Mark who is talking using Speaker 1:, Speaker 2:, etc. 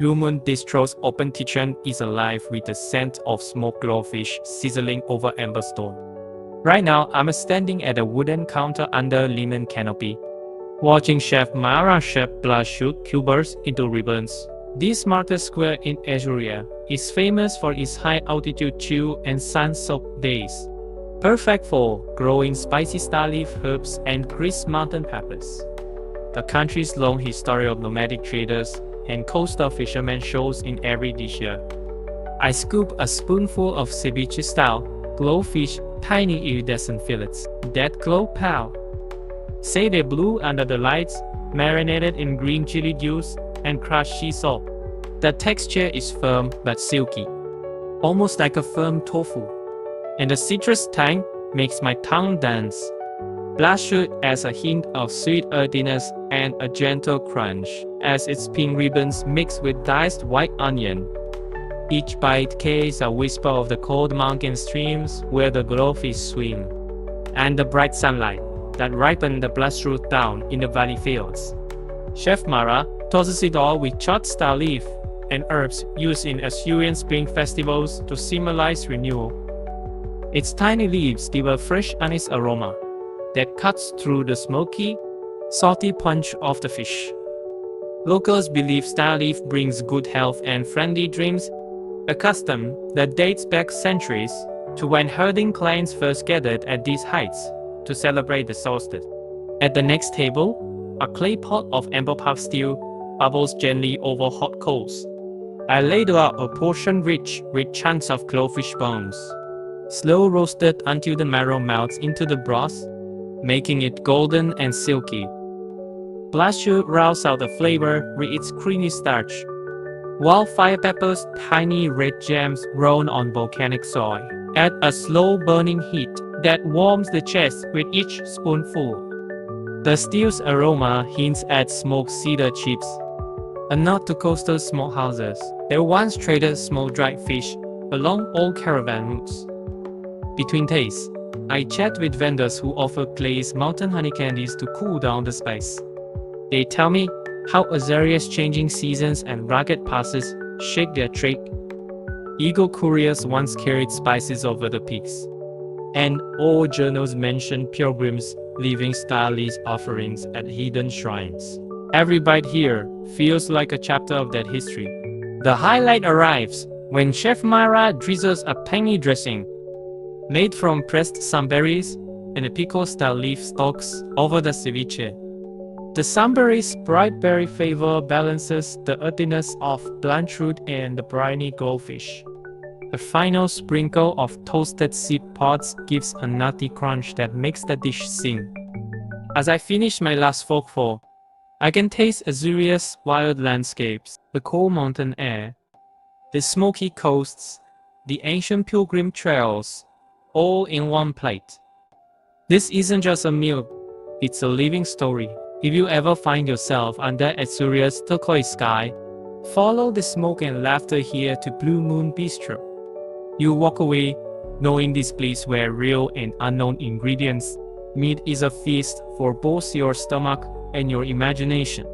Speaker 1: Blue Moon Bistro's open kitchen is alive with the scent of smoked glowfish sizzling over amber stone. Right now, I'm standing at a wooden counter under linen canopy, watching Chef Mara shape blushroot cubers into ribbons. This market square in Azuria is famous for its high-altitude chill and sun-soaked days, perfect for growing spicy starleaf herbs and crisp mountain peppers. The country's long history of nomadic traders and coastal fishermen shows in every dish here. I scoop a spoonful of ceviche-style glowfish, tiny iridescent fillets that glow pale. Say they blue under the lights, marinated in green chili juice and crushed sea salt. The texture is firm but silky, almost like a firm tofu, and the citrus tang makes my tongue dance. Blushroot adds a hint of sweet earthiness and a gentle crunch as its pink ribbons mix with diced white onion. Each bite carries a whisper of the cold mountain streams where the glowfish swim, and the bright sunlight that ripen the blushroot down in the valley fields. Chef Mara tosses it all with chopped starleaf and herbs used in Azurian spring festivals to symbolize renewal. Its tiny leaves give a fresh anise aroma that cuts through the smoky, salty punch of the fish. Locals believe starleaf brings good health and friendly dreams, a custom that dates back centuries to when herding clans first gathered at these heights to celebrate the solstice. At the next table, a clay pot of Emberpark Stew bubbles gently over hot coals. I ladle out a portion rich with chunks of glowfish bones, slow roasted until the marrow melts into the broth, making it golden and silky. Blushroot rounds out the flavor with its creamy starch, while firepeppers, tiny red gems grown on volcanic soil, add a slow burning heat that warms the chest with each spoonful. The stew's aroma hints at smoked cedar chips, a nod to coastal smokehouses that once traded smoked dried fish along old caravan routes. Between tastes, I chat with vendors who offer glazed mountain honey candies to cool down the spice. They tell me how Azuria's changing seasons and rugged passes shake their trade. Eagle couriers once carried spices over the peaks, and old journals mention pilgrims leaving starleaf offerings at hidden shrines. Every bite here feels like a chapter of that history. The highlight arrives when Chef Mara drizzles a tangy dressing made from pressed sunberries and a pickled starleaf stalks over the ceviche. The sunberries' bright berry flavor balances the earthiness of blushroot and the briny glowfish. A final sprinkle of toasted seed pods gives a nutty crunch that makes the dish sing. As I finish my last forkful, I can taste Azuria's wild landscapes, the cold mountain air, the smoky coasts, the ancient pilgrim trails, all in one plate. This isn't just a meal, it's a living story. If you ever find yourself under Azuria's turquoise sky, follow the smoke and laughter here to Blue Moon Bistro. You walk away knowing this place where real and unknown ingredients meet is a feast for both your stomach and your imagination.